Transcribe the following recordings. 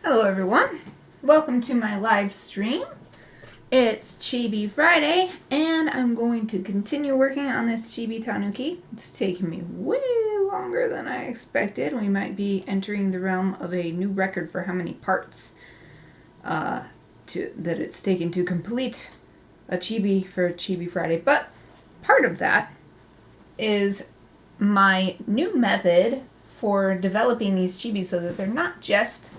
Hello everyone, welcome to my live stream. It's Chibi Friday and I'm going to continue working on this Chibi Tanuki. It's taken me way longer than I expected. We might be entering the realm of a new record for how many parts that it's taken to complete a Chibi for Chibi Friday. But part of that is my new method for developing these Chibis so that they're not just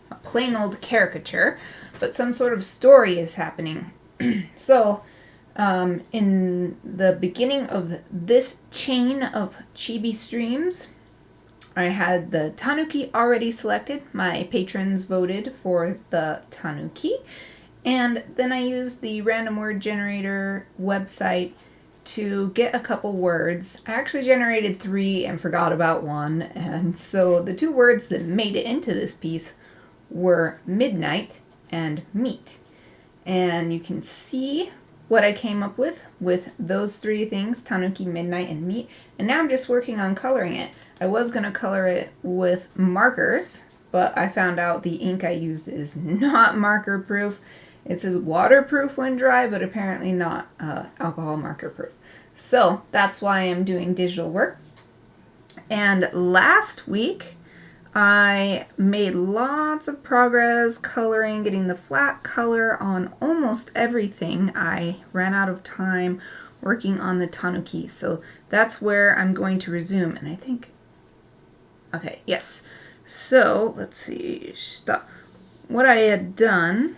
a plain old caricature, but some sort of story is happening. So, in the beginning of this chain of Chibi streams, I had the Tanuki already selected. My patrons voted for the Tanuki. And then I used the random word generator website to get a couple words. I actually generated 3 and forgot about 1. And so the 2 words that made it into this piece were midnight and meat. And you can see what I came up with those 3 things, Tanuki, midnight, and meat. And now I'm just working on coloring it. I was going to color it with markers, but I found out the ink I used is not marker proof. It says waterproof when dry, but apparently not alcohol marker proof. So that's why I'm doing digital work. And last week, I made lots of progress coloring, getting the flat color on almost everything. I ran out of time working on the Tanuki, so that's where I'm going to resume. And I think, okay, yes. So, let's see, stop. What I had done,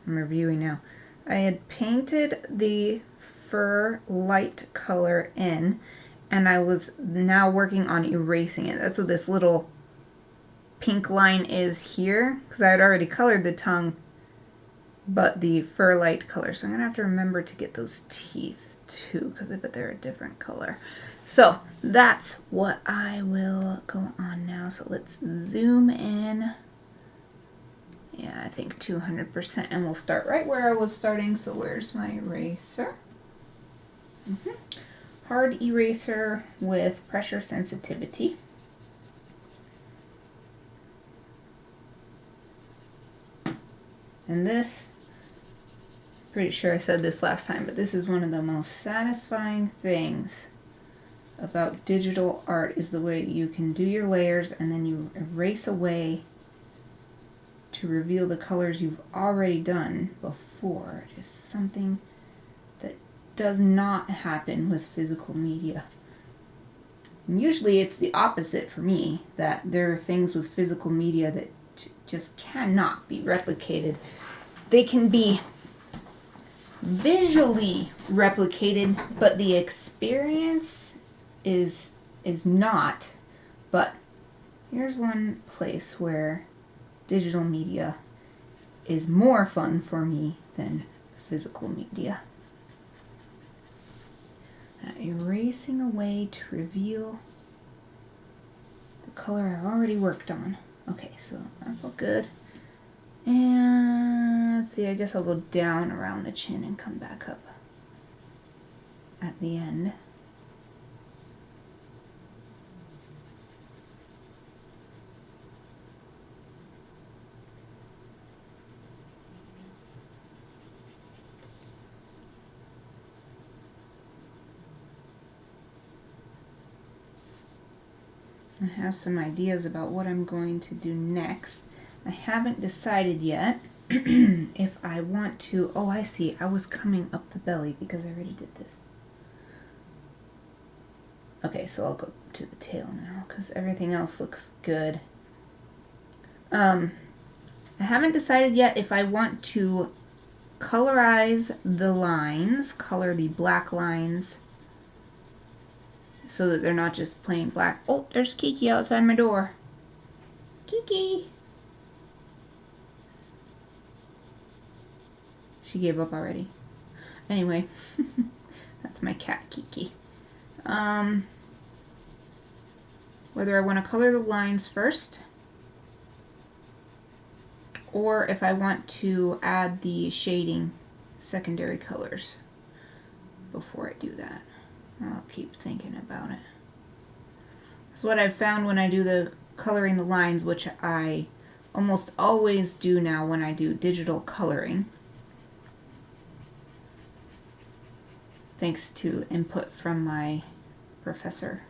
I'm reviewing now, I had painted the fur light color in, and I was now working on erasing it. That's what this little pink line is here, because I had already colored the tongue, but the fur light color. So I'm going to have to remember to get those teeth too, because I bet they're a different color. So that's what I will go on now. So let's zoom in. Yeah, I think 200%, and we'll start right where I was starting. So where's my eraser? Hard eraser with pressure sensitivity. And this, pretty sure I said this last time, but this is one of the most satisfying things about digital art is the way you can do your layers and then you erase away to reveal the colors you've already done before. Just something that does not happen with physical media. And usually it's the opposite for me, that there are things with physical media that just cannot be replicated. They can be visually replicated, but the experience is not. But here's one place where digital media is more fun for me than physical media. Erasing away to reveal the color I've already worked on. Okay, so that's all good. And let's see, I guess I'll go down around the chin and come back up at the end. I have some ideas about what I'm going to do next. I haven't decided yet if I want to... Oh, I see. I was coming up the belly because I already did this. Okay, so I'll go to the tail now because everything else looks good. I haven't decided yet if I want to colorize the lines, color the black lines, so that they're not just plain black. Oh, there's Kiki outside my door. Kiki! She gave up already. Anyway, that's my cat Kiki. Whether I want to color the lines first, or if I want to add the shading secondary colors before I do that. I'll keep thinking about it. That's what I've found when I do the coloring the lines, which I almost always do now when I do digital coloring, thanks to input from my professor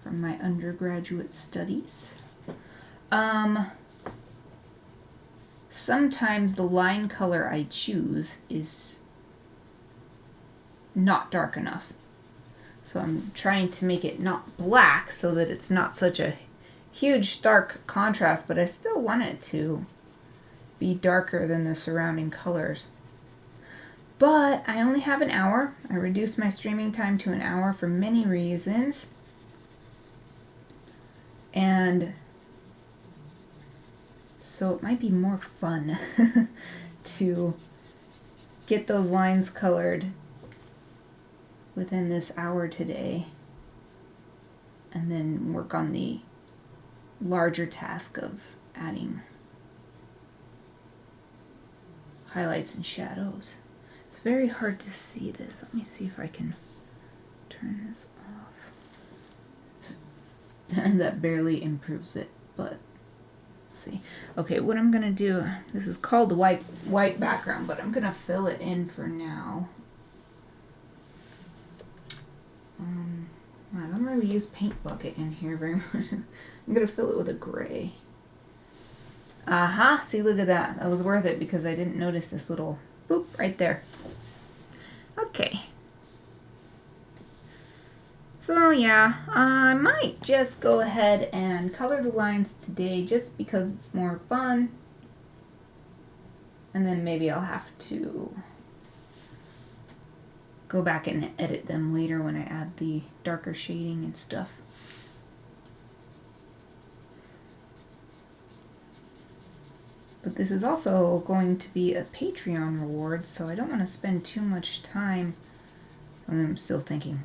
from my undergraduate studies. Sometimes the line color I choose is not dark enough. So I'm trying to make it not black so that it's not such a huge stark contrast, but I still want it to be darker than the surrounding colors. But I only have an hour. I reduced my streaming time to an hour for many reasons. And so it might be more fun to get those lines colored within this hour today and then work on the larger task of adding highlights and shadows. It's very hard to see this. Let me see if I can turn this off. That barely improves it, but let's see. Okay, what I'm gonna do, this is called the white background, but I'm gonna fill it in for now. I don't really use paint bucket in here very much. I'm gonna fill it with a gray. Aha, see, look at that. That was worth it because I didn't notice this little boop right there. Okay. So yeah, I might just go ahead and color the lines today just because it's more fun. And then maybe I'll have to go back and edit them later when I add the darker shading and stuff. But this is also going to be a Patreon reward, so I don't want to spend too much time. I'm still thinking.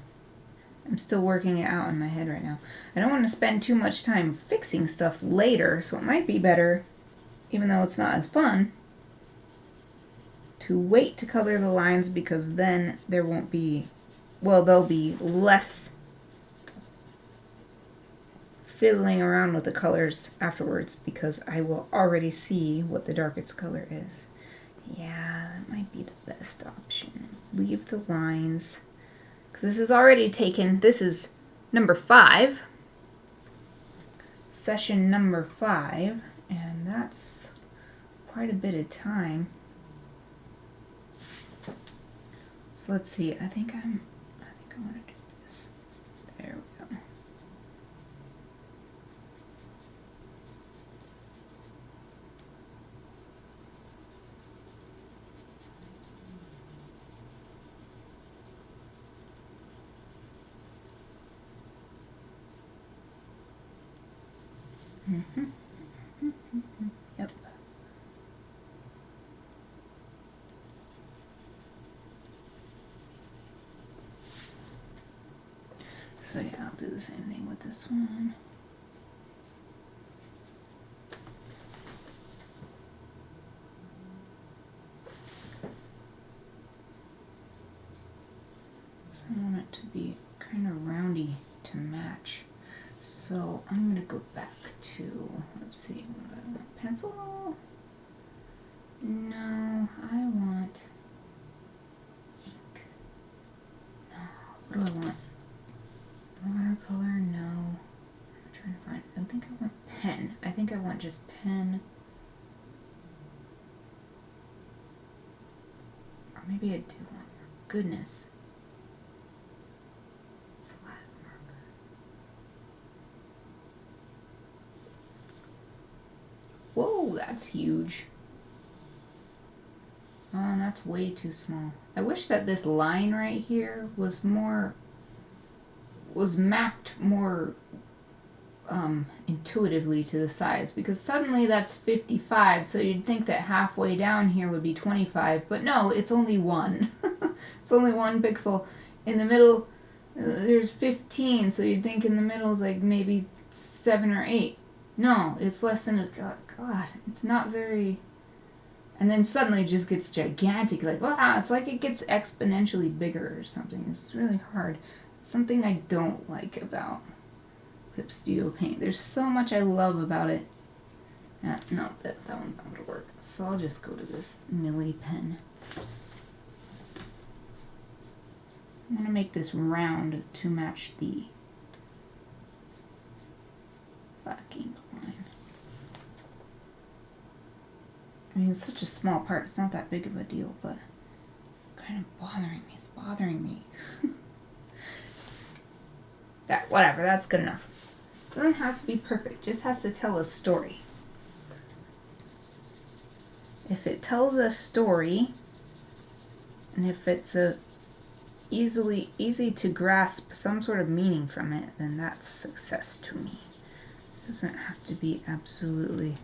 I'm still working it out in my head right now. I don't want to spend too much time fixing stuff later, so it might be better, even though it's not as fun, to wait to color the lines, because then there won't be, well, there'll be less fiddling around with the colors afterwards because I will already see what the darkest color is. Yeah, that might be the best option. Leave the lines, because this is already taken, this is number 5, session number 5, and that's quite a bit of time. So let's see, I think I want to do this. There we go. Yep. So yeah, I'll do the same thing with this one. So I want it to be kind of roundy to match. So I'm going to go back to, let's see, what do I want? Pencil? No, I want ink. No, what do I want? Watercolor? No. I'm trying to find, I think I want pen. I think I want just pen. Or maybe I do want, goodness. Whoa, that's huge. Oh, that's way too small. I wish that this line right here was mapped more intuitively to the sides, because suddenly that's 55, so you'd think that halfway down here would be 25, but no, it's only 1. It's only 1 pixel. In the middle, there's 15, so you'd think in the middle is like maybe 7 or 8. No, it's less than a, God, it's not very, and then suddenly it just gets gigantic, like, wow, it's like it gets exponentially bigger or something. It's really hard. It's something I don't like about Clip Studio Paint. There's so much I love about it, No, that one's not going to work. So I'll just go to this Millie pen. I'm going to make this round to match the black ink line. I mean, it's such a small part. It's not that big of a deal, but kind of bothering me. It's bothering me. Whatever, that's good enough. Doesn't have to be perfect. Just has to tell a story. If it tells a story, and if it's easy to grasp some sort of meaning from it, then that's success to me. It doesn't have to be absolutely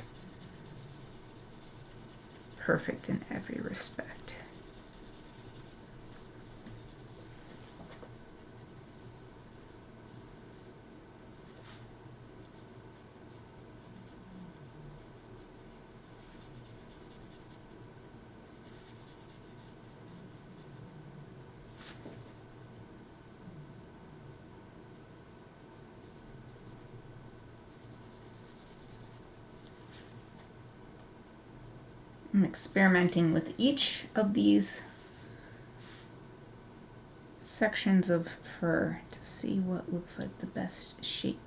perfect in every respect. I'm experimenting with each of these sections of fur to see what looks like the best shape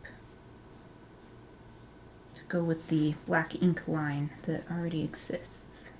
to go with the black ink line that already exists.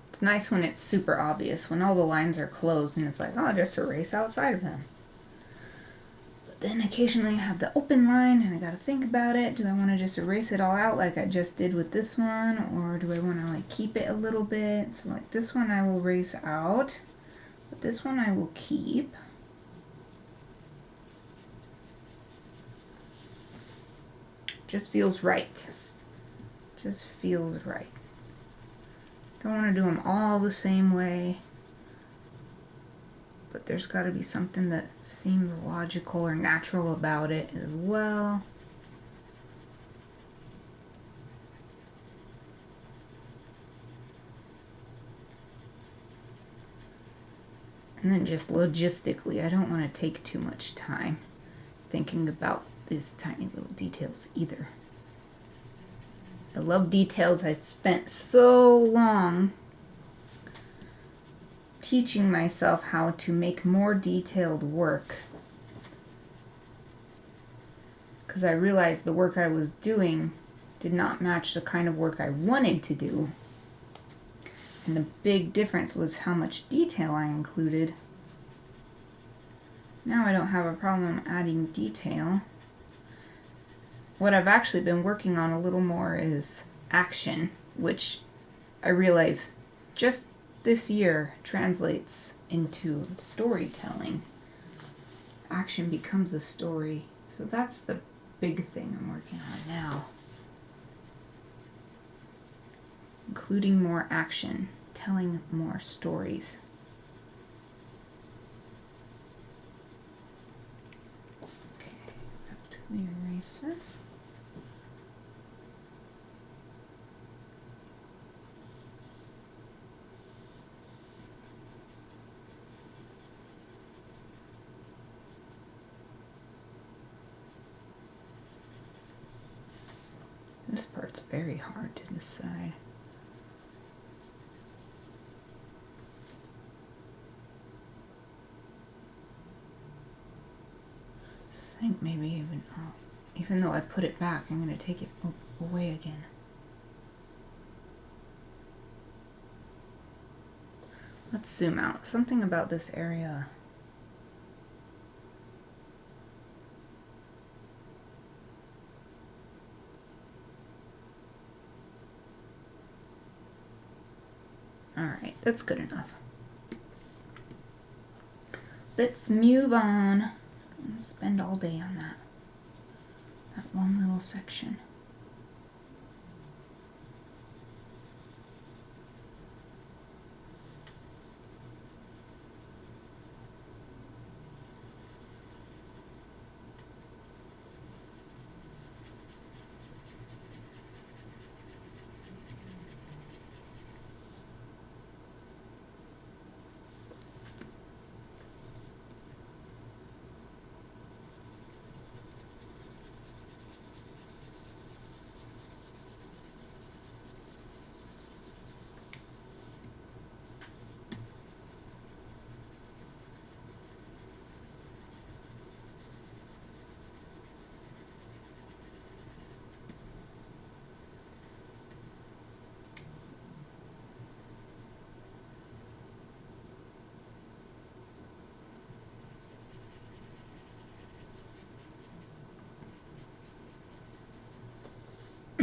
It's nice when it's super obvious, when all the lines are closed and it's like, oh, I'll just erase outside of them. But then occasionally I have the open line and I gotta think about it. Do I want to just erase it all out like I just did with this one? Or do I want to like keep it a little bit? So like this one I will erase out, but this one I will keep. Just feels right. Just feels right. Don't want to do them all the same way, but there's got to be something that seems logical or natural about it as well. And then just logistically, I don't want to take too much time thinking about these tiny little details either. I love details. I spent so long teaching myself how to make more detailed work because I realized the work I was doing did not match the kind of work I wanted to do. And the big difference was how much detail I included. Now I don't have a problem adding detail. What I've actually been working on a little more is action, which I realize just this year translates into storytelling. Action becomes a story. So that's the big thing I'm working on now. Including more action, telling more stories. Okay, back to the eraser. This part's very hard to decide. I think maybe even though I put it back, I'm going to take it away again. Let's zoom out. Something about this area. Alright, that's good enough. Let's move on. I'll spend all day on that one little section.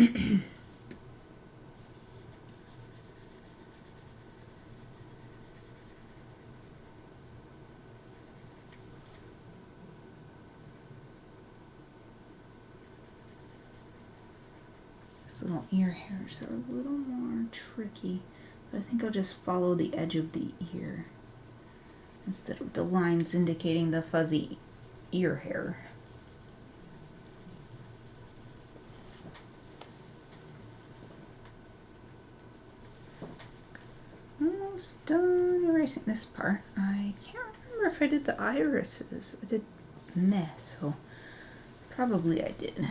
These little ear hairs are a little more tricky, but I think I'll just follow the edge of the ear instead of the lines indicating the fuzzy ear hair. Almost done erasing this part. I can't remember if I did the irises. I did meh, so probably I did.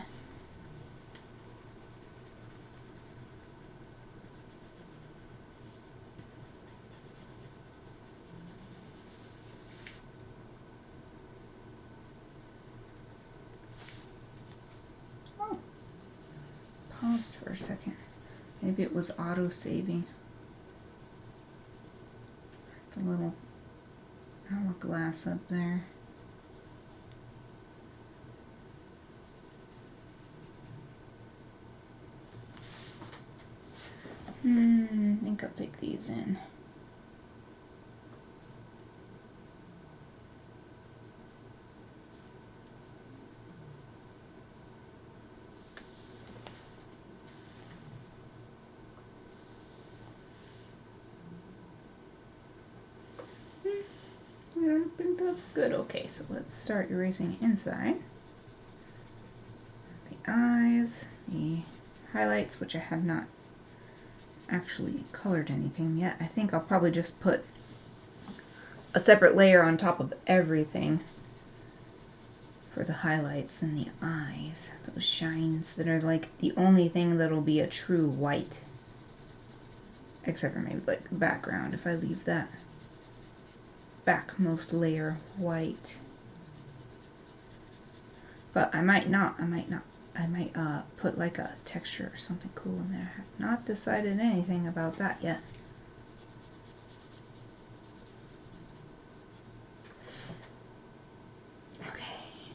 Oh, paused for a second. Maybe it was auto-saving. The little hourglass up there. I think I'll take these in. I don't think that's good. Okay, so let's start erasing inside. The eyes, the highlights, which I have not actually colored anything yet. I think I'll probably just put a separate layer on top of everything for the highlights and the eyes. Those shines that are like the only thing that'll be a true white. Except for maybe like the background if I leave that backmost layer white. But I might not. I might put like a texture or something cool in there. I have not decided anything about that yet. Okay,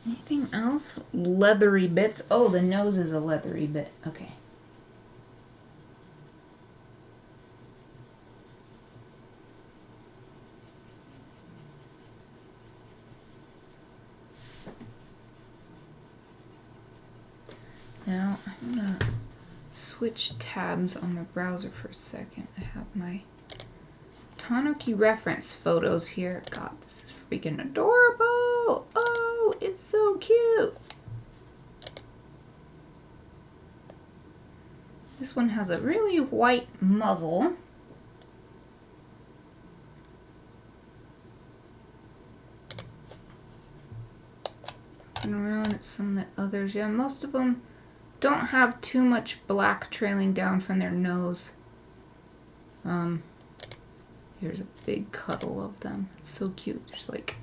anything else? Leathery bits. Oh, the nose is a leathery bit. Okay. Now, I'm going to switch tabs on my browser for a second. I have my Tanuki reference photos here. God, this is freaking adorable. Oh, it's so cute. This one has a really white muzzle. Looking around at some of the others. Yeah, most of them don't have too much black trailing down from their nose. Here's a big cuddle of them. It's so cute. There's like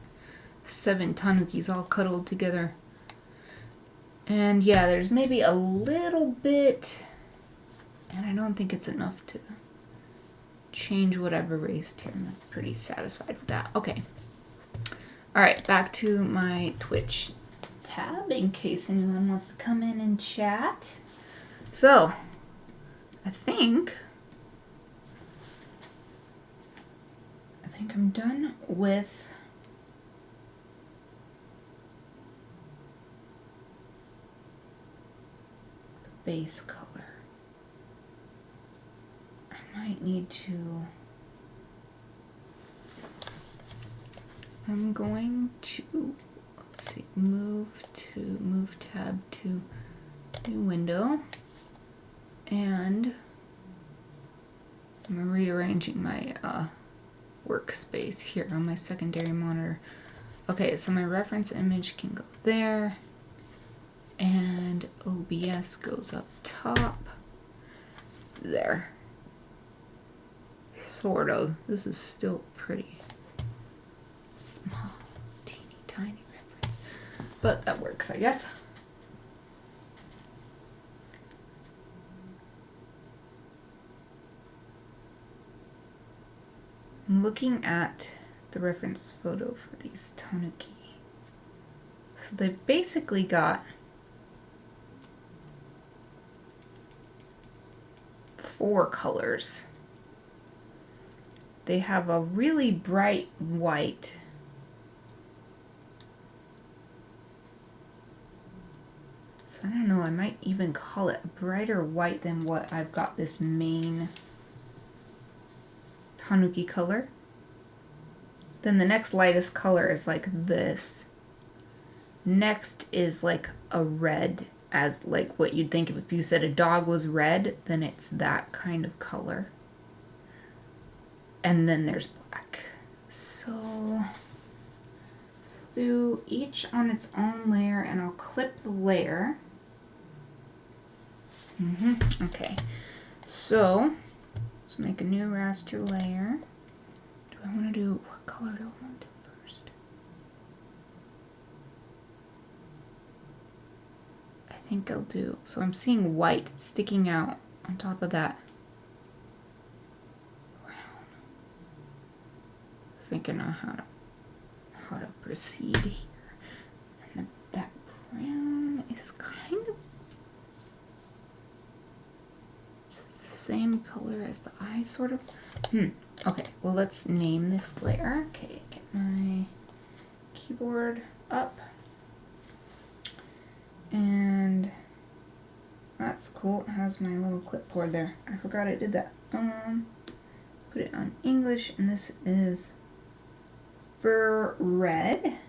7 tanukis all cuddled together. And yeah, there's maybe a little bit, and I don't think it's enough to change what I've erased here. I'm pretty satisfied with that. Okay. Alright, back to my Twitch tab in case anyone wants to come in and chat. So, I think I'm done with the base color. I might need to, I'm going to, let's see, move tab to new window, and I'm rearranging my workspace here on my secondary monitor. Okay, so my reference image can go there, and OBS goes up top there. Sort of. This is still pretty small, teeny tiny reference, but that works, I guess. I'm looking at the reference photo for these Tanuki. So they basically got 4 colors. They have a really bright white. So I don't know, I might even call it a brighter white than what I've got this main Tanuki color. Then the next lightest color is like this. Next is like a red, as like what you'd think if you said a dog was red, then it's that kind of color. And then there's black. So let's do each on its own layer, and I'll clip the layer. Okay, so let's make a new raster layer. Do I want to do, what color do I want to do first? I think I'll do, so I'm seeing white sticking out on top of that brown. Thinking on how to proceed here. And that brown is kind of same color as the eye, sort of. Okay, well, let's name this layer. Okay, get my keyboard up. And that's cool. It has my little clipboard there. I forgot I did that. Put it on English, and this is fur red.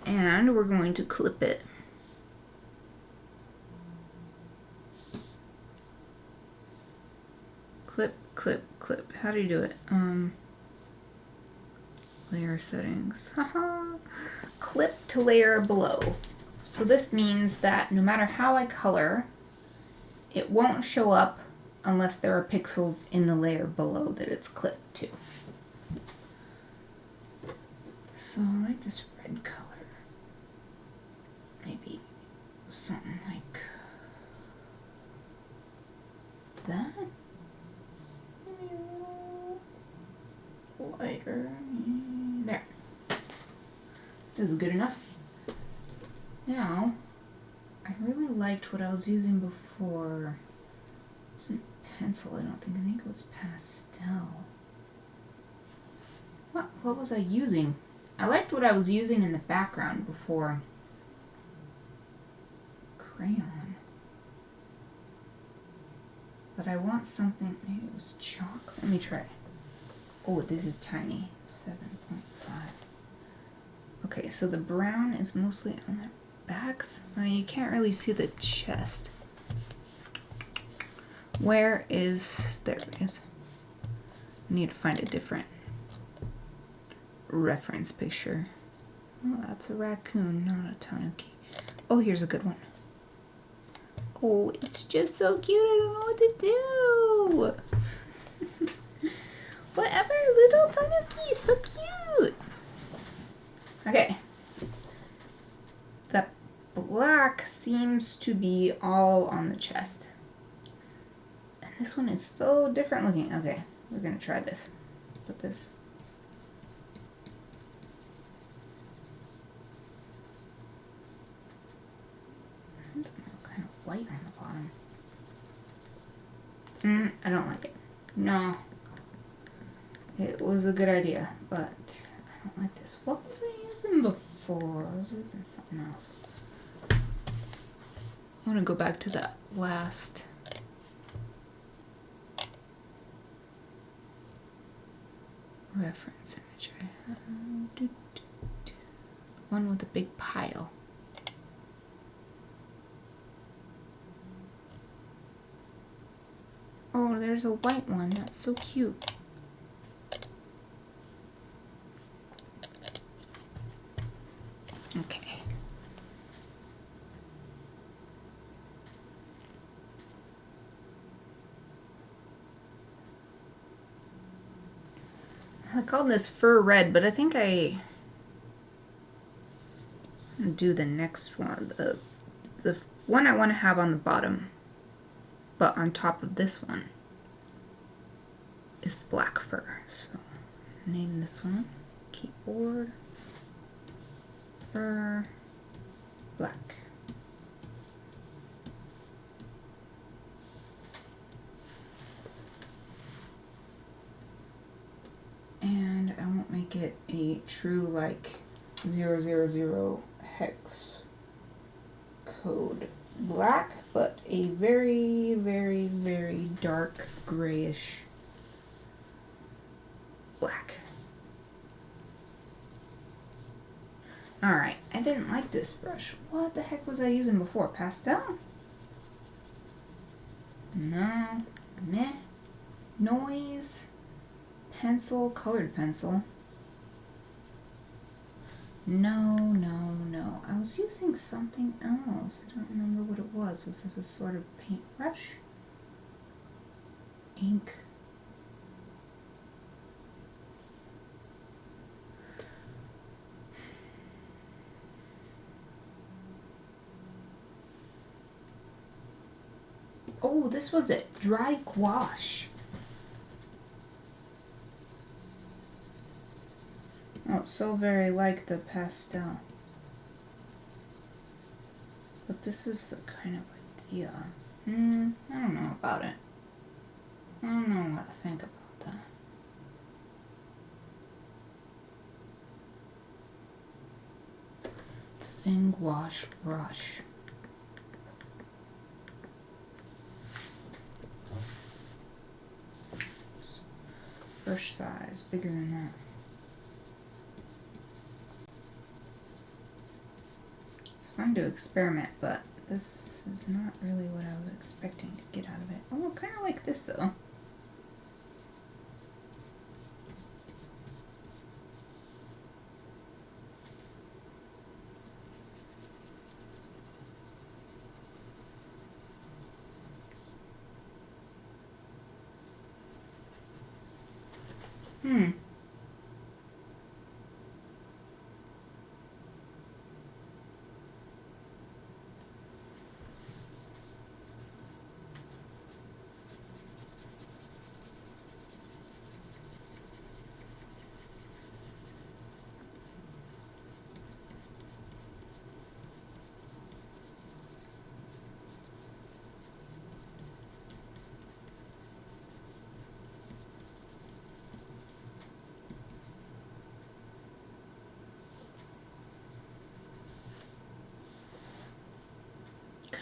And we're going to clip it. Clip, clip, clip. How do you do it? Layer settings. Haha. Clip to layer below. So this means that no matter how I color, it won't show up unless there are pixels in the layer below that it's clipped to. So I like this red color. Maybe something like that. Maybe a little lighter. There. This is good enough. Now, I really liked what I was using before. It wasn't pencil, I don't think. I think it was pastel. What was I using? I liked what I was using in the background before. Crayon. But I want something, maybe it was chalk. Let me try. Oh, this is tiny. 7.5. Okay, so the brown is mostly on the backs. You can't really see the chest. Where is, there it is. I need to find a different reference picture. Oh, that's a raccoon, not a tanuki. Oh, here's a good one. Oh, it's just so cute. I don't know what to do. Whatever, little tanuki, so cute. Okay. The black seems to be all on the chest. And this one is so different looking. Okay, we're gonna try this. Put this. It's kind of white on the bottom. I don't like it. No. It was a good idea, but I don't like this. What was I using before? I was using something else. I want to go back to that last reference image I have. One with a big pile. Oh, there's a white one. That's so cute. Okay. I called this fur red, but I think I'm gonna do the next one. The one I want to have on the bottom, but on top of this one is the black fur. So name this one keyboard fur black. And I won't make it a true like 000 hex code black, but a very, very, very dark grayish black. Alright, I didn't like this brush. What the heck was I using before? Pastel? No. Meh. Noise. Pencil. Colored pencil. No. I was using something else. I don't remember what it was. Was this a sort of paintbrush? Ink. Oh, this was it. Dry gouache. Oh, it's so very like the pastel. But this is the kind of idea. I don't know about it. I don't know what to think about that. Thin gouache brush. Brush size, bigger than that. It's fun to experiment, but this is not really what I was expecting to get out of it. Oh, I kind of like this though.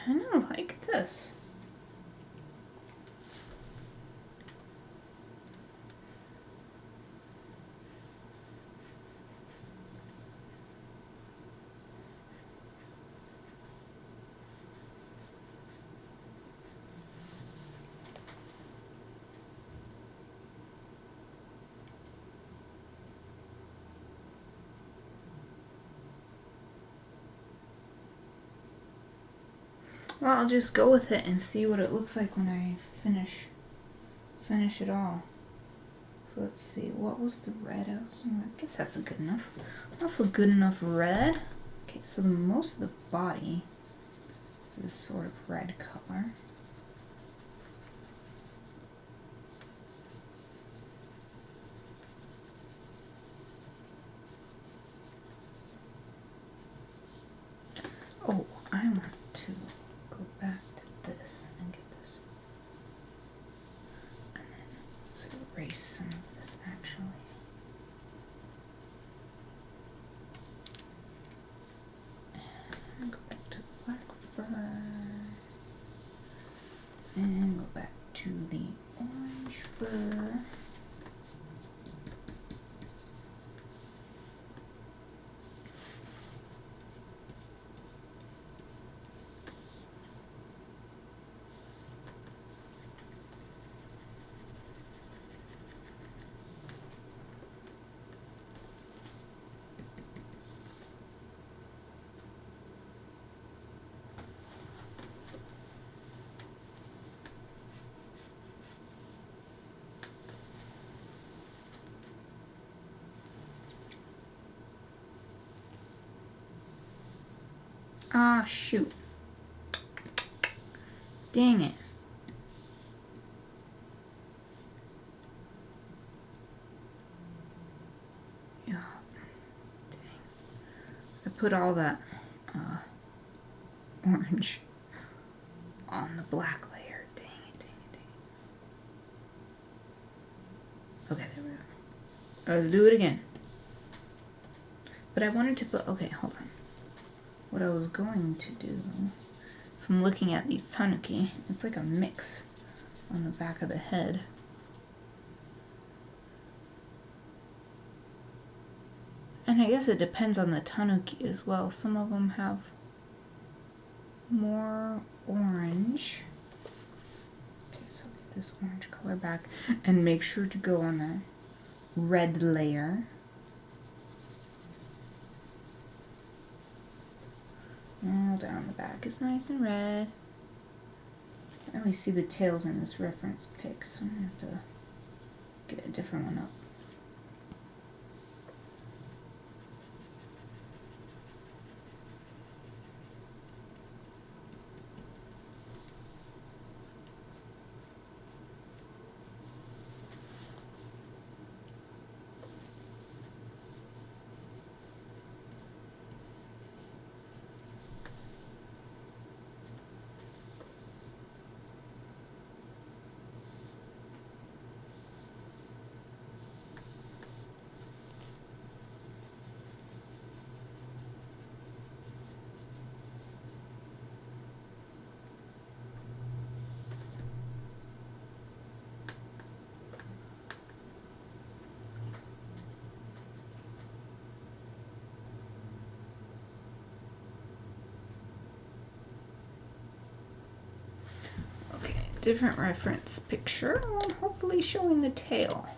Kind of like this. Well, I'll just go with it and see what it looks like when I finish it all. So let's see, what was the red I was doing? I guess that's a good enough. That's a good enough red. Okay, so most of the body is this sort of red color. Oh, I want to go back to this and get this. And then let's erase some of this actually. And go back to the black fur. And go back to the orange fur. Ah, shoot. Dang it. Yeah. Dang. I put all that orange on the black layer. Dang it, dang it, dang it. Okay, there we go. Let's do it again. But I wanted to put, okay, hold on. What I was going to do, so I'm looking at these Tanuki. It's like a mix on the back of the head. And I guess it depends on the Tanuki as well. Some of them have more orange. Okay, so get this orange color back and make sure to go on the red layer. All down the back is nice and red. I can't really see the tails in this reference pic, so I'm gonna have to get a different one up. Different reference picture, hopefully showing the tail.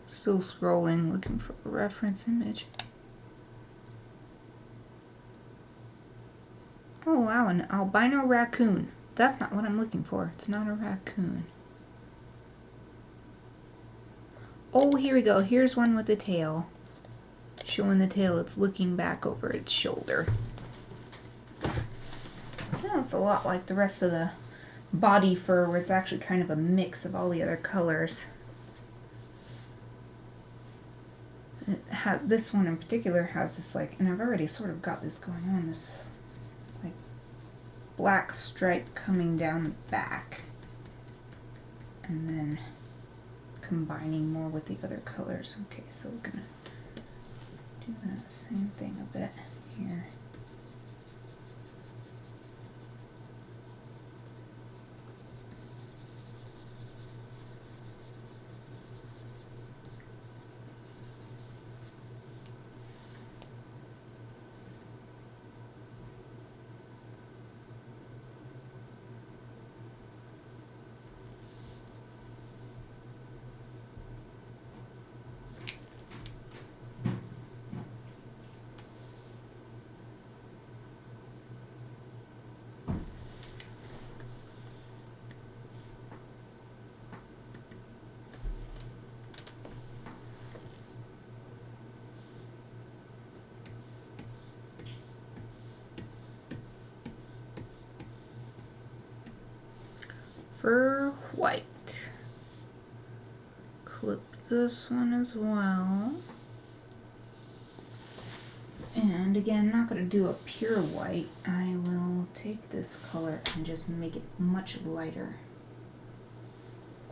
Still scrolling, looking for a reference image. Oh wow, an albino raccoon. That's not what I'm looking for. It's not a raccoon. Oh, here we go. Here's one with the tail. Showing the tail, it's looking back over its shoulder. Well, it's a lot like the rest of the body fur, where it's actually kind of a mix of all the other colors. This one in particular has this, like, and I've already sort of got this going on, this like black stripe coming down the back and then combining more with the other colors. Okay, so we're gonna do that same thing a bit here. Fur white. Clip this one as well. And again, not going to do a pure white. I will take this color and just make it much lighter.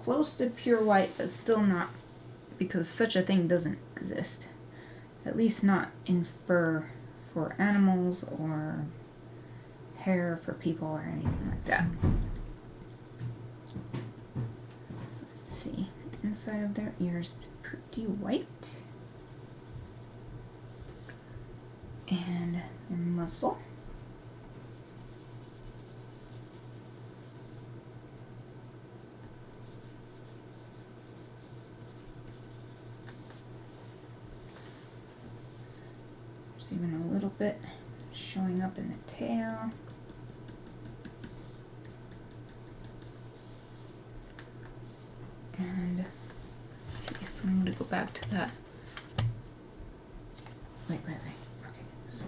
Close to pure white, but still not, because such a thing doesn't exist. At least not in fur for animals or hair for people or anything like that. Let's see, inside of their ears is pretty white. And their muzzle. There's even a little bit showing up in the tail. And let's see, so So I'm going to go back to that. Wait. Okay. So.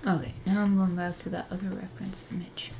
Okay, now I'm going back to that other reference image.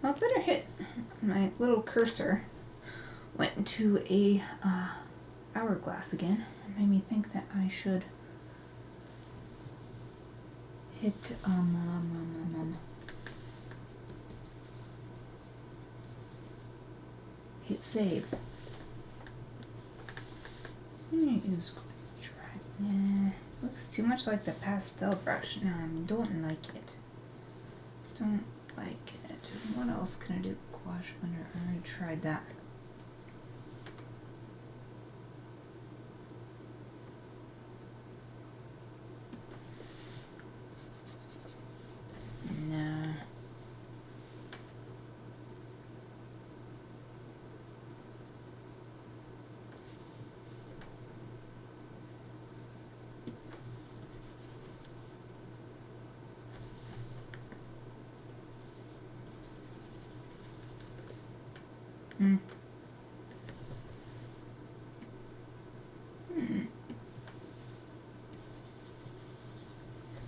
Well, I better hit my little cursor. Went into a hourglass again. It made me think that I should hit hit save. I'm gonna use looks too much like the pastel brush. No, I don't like it. Don't like it. What else can I do? Gouache blender. I already tried that. No.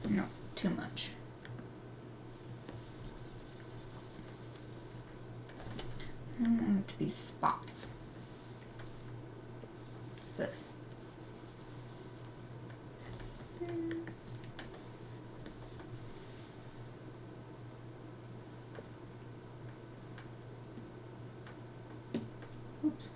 No, too much. I don't want it to be spots. What's this? Oops.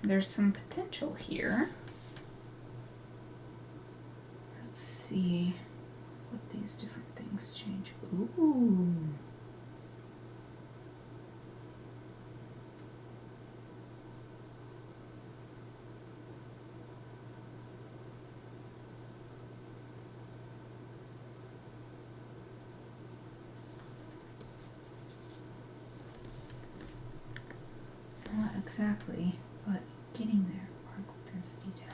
There's some potential here. Let's see what these different things change. Ooh. Not exactly, but getting there. Particle density down.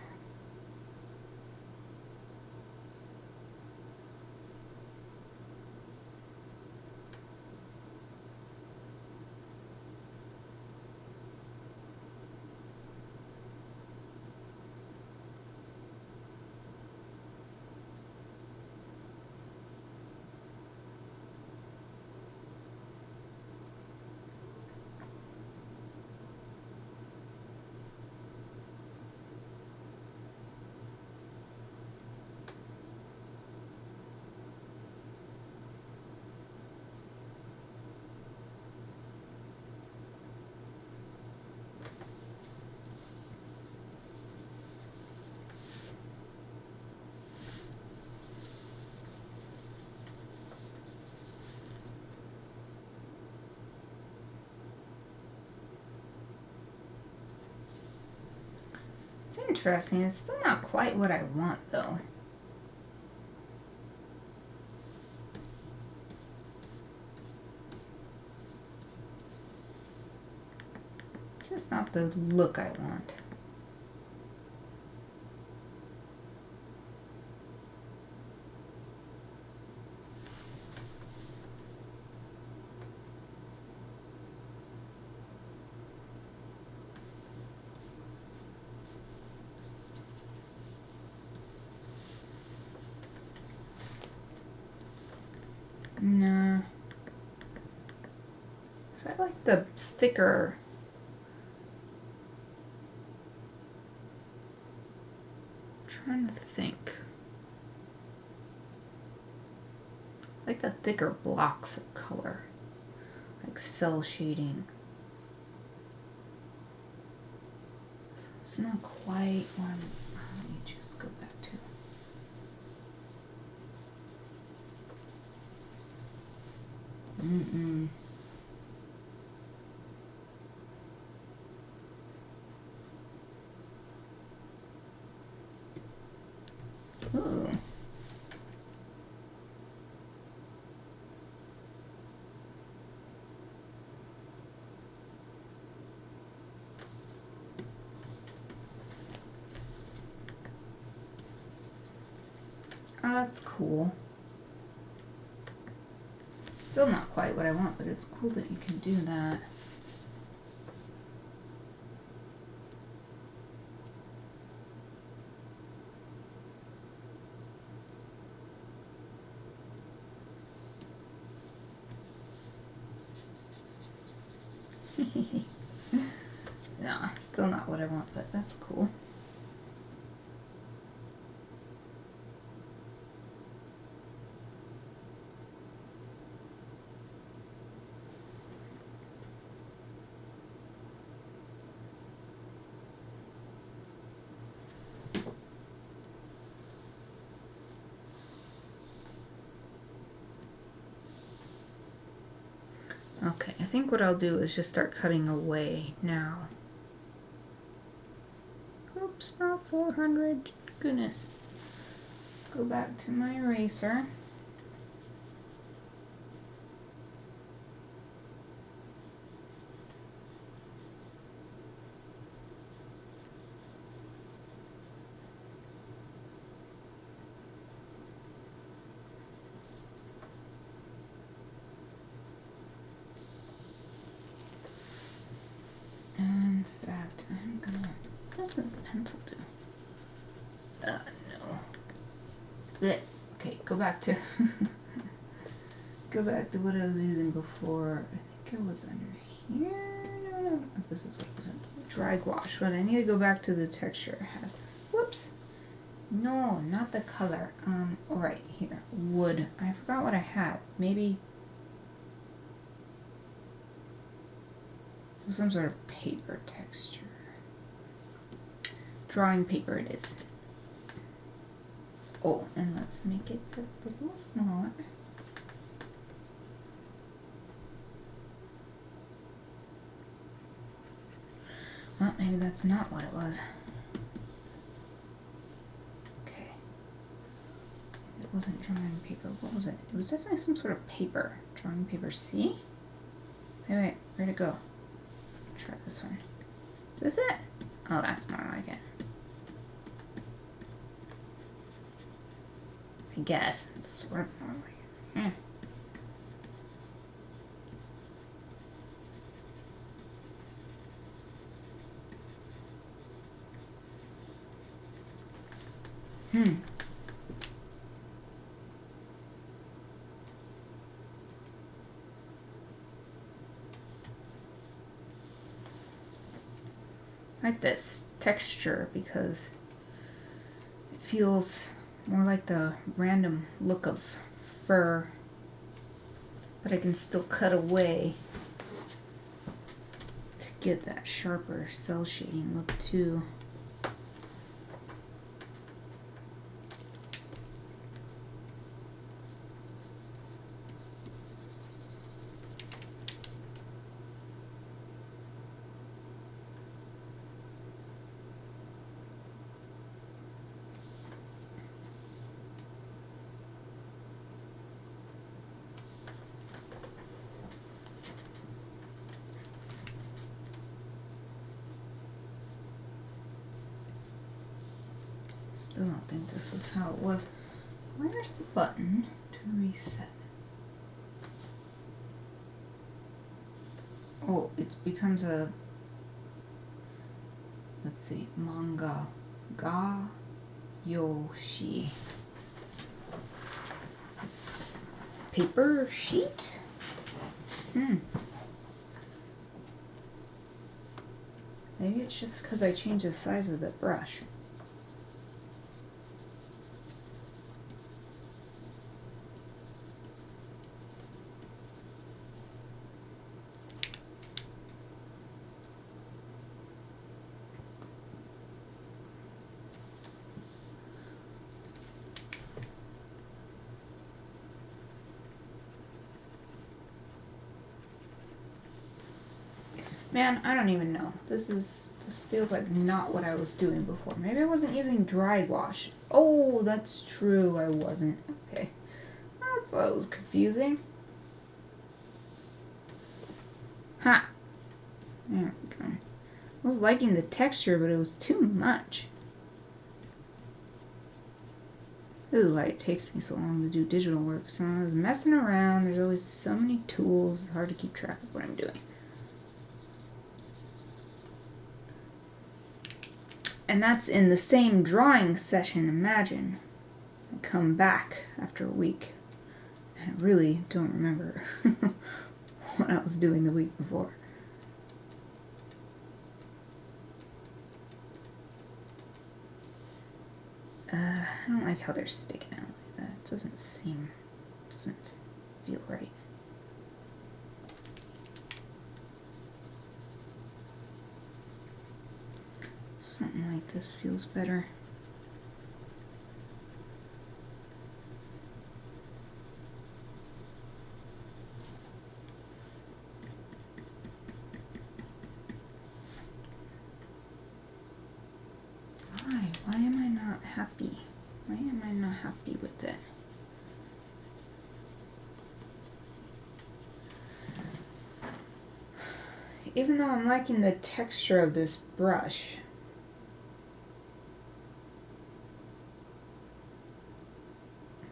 It's interesting. It's still not quite what I want, though. Just not the look I want. Nah. So I like the thicker. I'm trying to think. I like the thicker blocks of color. Like cell shading. It's not quite what I'm. Let me just go back to. Ooh. Oh, that's cool. Still not quite what I want, but it's cool that you can do that. Nah, still not what I want, but that's cool. Okay, I think what I'll do is just start cutting away now. Oops, not 400. Goodness. Go back to my eraser. In fact, I'm gonna. What does the pencil do? No. Blech. Okay, go back to. Go back to what I was using before. I think it was under here. No. This is what it was in. Dry gouache, but I need to go back to the texture I had. Whoops. No, not the color. Alright, here. Wood. I forgot what I had. Maybe some sort of paper texture. Drawing paper it is. Oh, and let's make it a little smaller. Well, maybe that's not what it was. Okay. It wasn't drawing paper. What was it? It was definitely some sort of paper. Drawing paper C? Wait, where'd it go? Try this one. Is this it? Oh, that's more like it. I guess. It's sort of more like it. I like this texture because it feels more like the random look of fur, but I can still cut away to get that sharper cell shading look too. Still don't think this was how it was. Where's the button to reset? Oh, it becomes a, let's see, manga ga yoshi. paper sheet. Maybe it's just because I changed the size of the brush. Man, I don't even know. This feels like not what I was doing before. Maybe I wasn't using dry wash. Oh, that's true. I wasn't. Okay. That's why it was confusing. Ha! There we go. I was liking the texture, but it was too much. This is why it takes me so long to do digital work. So I was messing around. There's always so many tools. It's hard to keep track of what I'm doing. And that's in the same drawing session, imagine. I come back after a week, and I really don't remember what I was doing the week before. I don't like how they're sticking out like that. It doesn't feel right. Something like this feels better. Why am I not happy? Why am I not happy with it? Even though I'm liking the texture of this brush,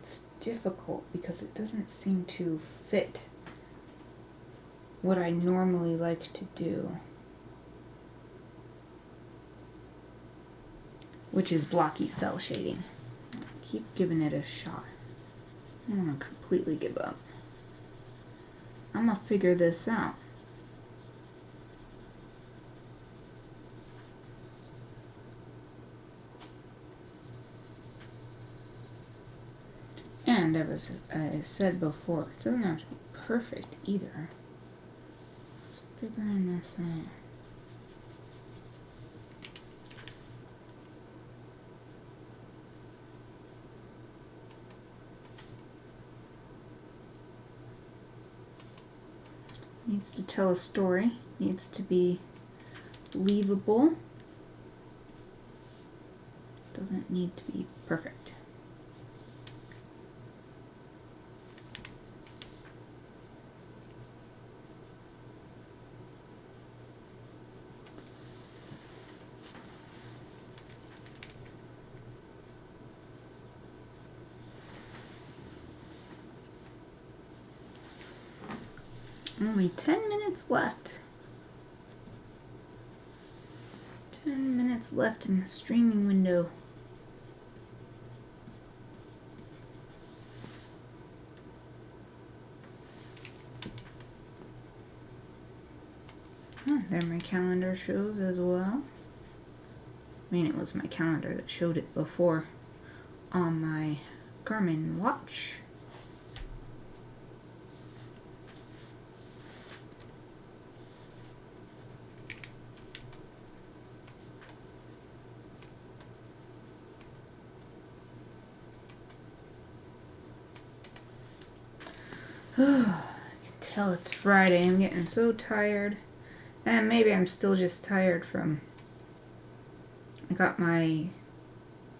it's difficult because it doesn't seem to fit what I normally like to do, which is blocky cell shading. Keep giving it a shot. I don't want to completely give up. I'm gonna figure this out. And as I said before, it doesn't have to be perfect either. Just figuring this out. Needs to tell a story, needs to be believable, doesn't need to be perfect. Only 10 minutes left. 10 minutes left in the streaming window. There my calendar shows as well. I mean, it was my calendar that showed it before on my Garmin watch. I can tell it's Friday. I'm getting so tired. And maybe I'm still just tired from... I got my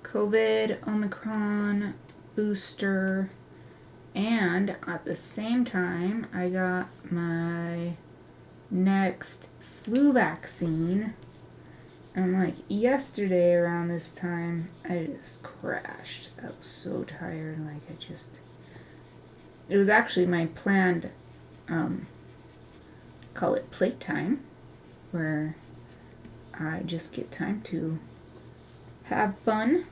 COVID, Omicron booster, and at the same time, I got my next flu vaccine. And like yesterday around this time, I just crashed. I was so tired. Like it was actually my planned, call it playtime, where I just get time to have fun.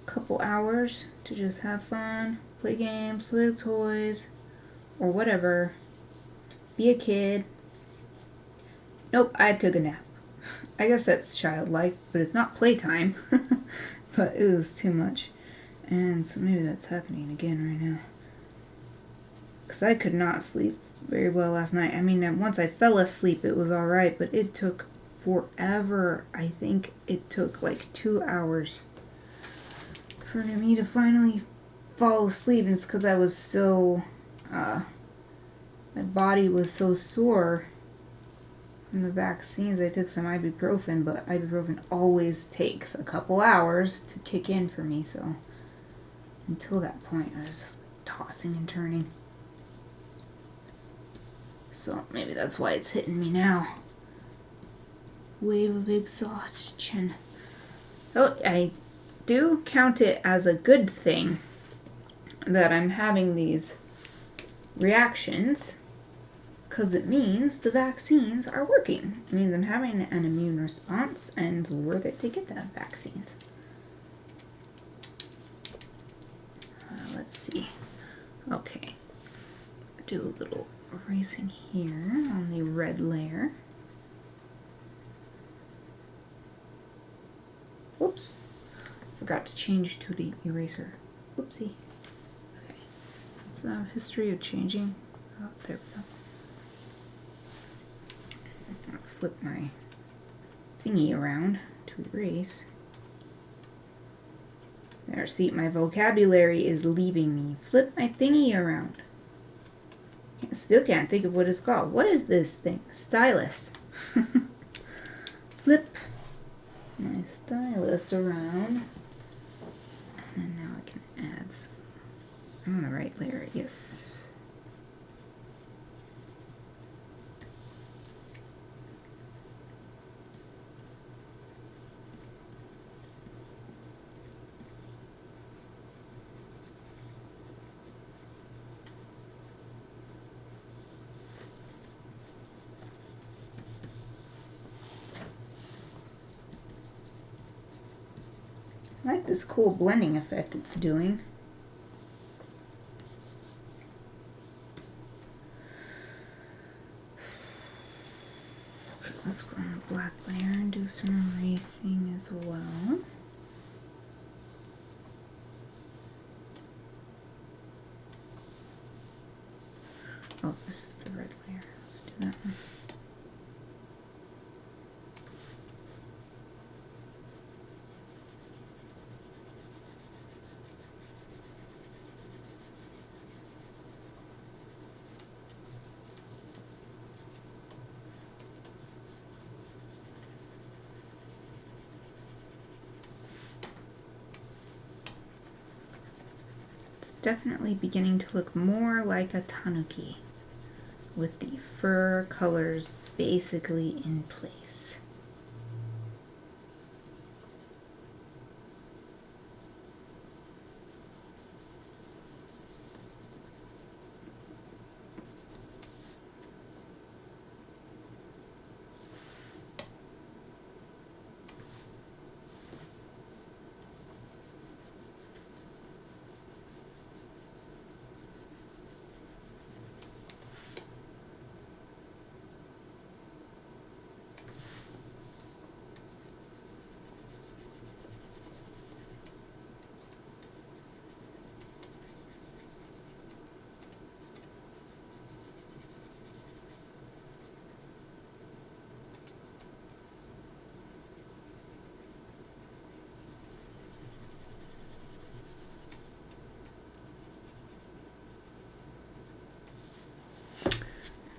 Couple hours to just have fun, play games, play with toys, or whatever. Be a kid. Nope, I took a nap. I guess that's childlike, but it's not playtime. But it was too much. And so maybe that's happening again right now. Because I could not sleep very well last night. I mean, once I fell asleep, it was alright, but it took forever. I think it took like 2 hours for me to finally fall asleep. And it's because I was so, my body was so sore from the vaccines. I took some ibuprofen, but ibuprofen always takes a couple hours to kick in for me, so until that point I was just tossing and turning. So maybe that's why it's hitting me now. Wave of exhaustion. Oh, I do count it as a good thing that I'm having these reactions, because it means the vaccines are working. It means I'm having an immune response, and it's worth it to get the vaccines. Let's see. Okay. Do a little erasing here on the red layer. Whoops. Forgot to change to the eraser. Whoopsie. Okay. So I have a history of changing. Oh, there we go. Flip my thingy around to erase. There, see, my vocabulary is leaving me. Flip my thingy around. I still can't think of what it's called. What is this thing? Stylus. Flip my stylus around. And then now I can add some. I'm on the right layer, yes. I like this cool blending effect it's doing. Let's go on the black layer and do some erasing as well. Oh, this is the red layer. Let's do that one. Definitely beginning to look more like a Tanuki with the fur colors basically in place.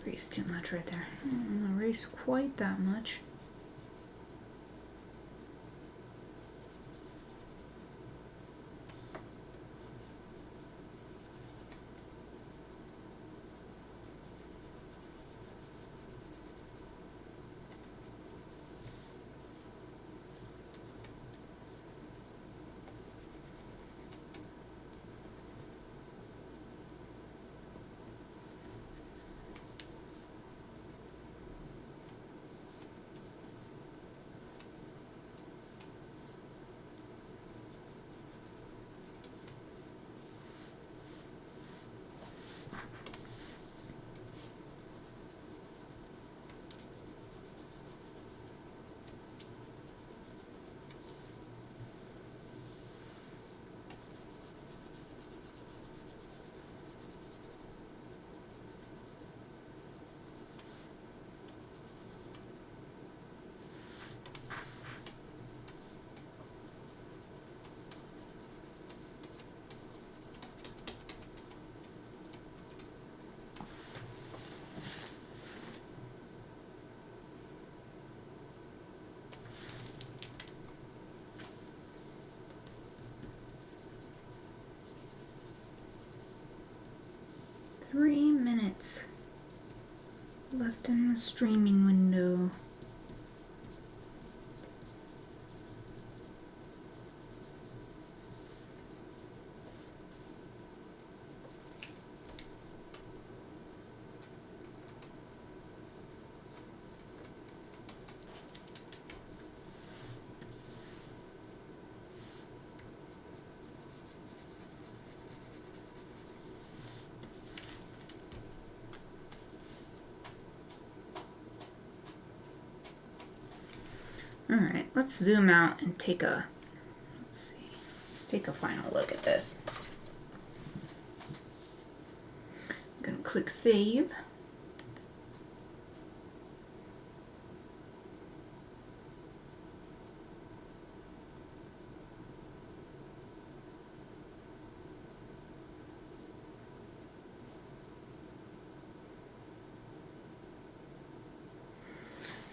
Erase too much right there. I don't erase quite that much. 3 minutes left in the streaming window. Alright, let's zoom out and take a, let's take a final look at this. I'm going to click save.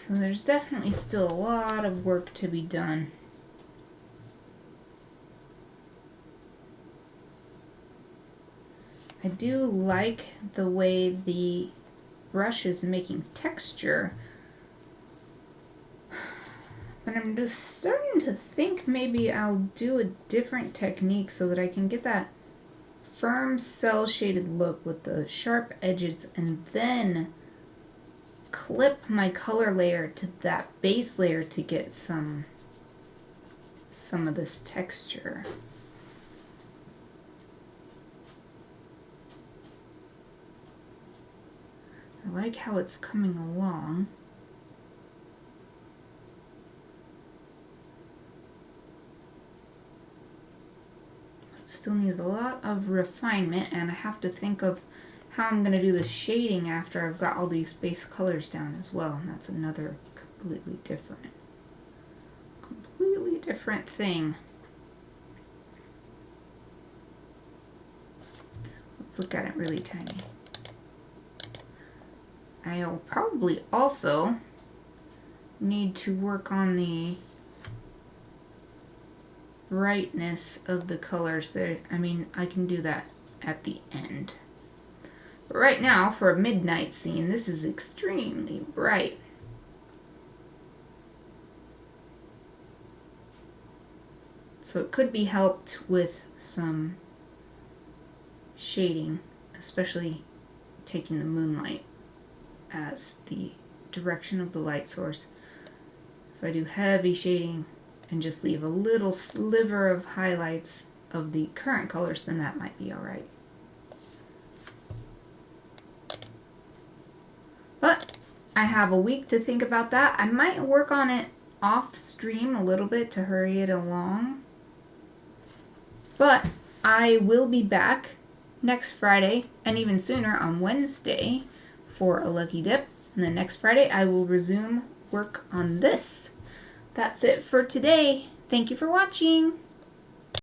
So there's definitely still a lot of work to be done. I do like the way the brush is making texture, but I'm just starting to think maybe I'll do a different technique so that I can get that firm cell shaded look with the sharp edges and then clip my color layer to that base layer to get some of this texture. I like how it's coming along. Still needs a lot of refinement, and I have to think of how I'm going to do the shading after I've got all these base colors down as well, and that's another completely different thing. Let's look at it really tiny. I'll probably also need to work on the brightness of the colors there. I mean, I can do that at the end. But right now, for a midnight scene, this is extremely bright. So it could be helped with some shading, especially taking the moonlight as the direction of the light source. If I do heavy shading and just leave a little sliver of highlights of the current colors, then that might be alright. But I have a week to think about that. I might work on it off stream a little bit to hurry it along. But I will be back next Friday and even sooner on Wednesday for a lucky dip. And then next Friday I will resume work on this. That's it for today. Thank you for watching.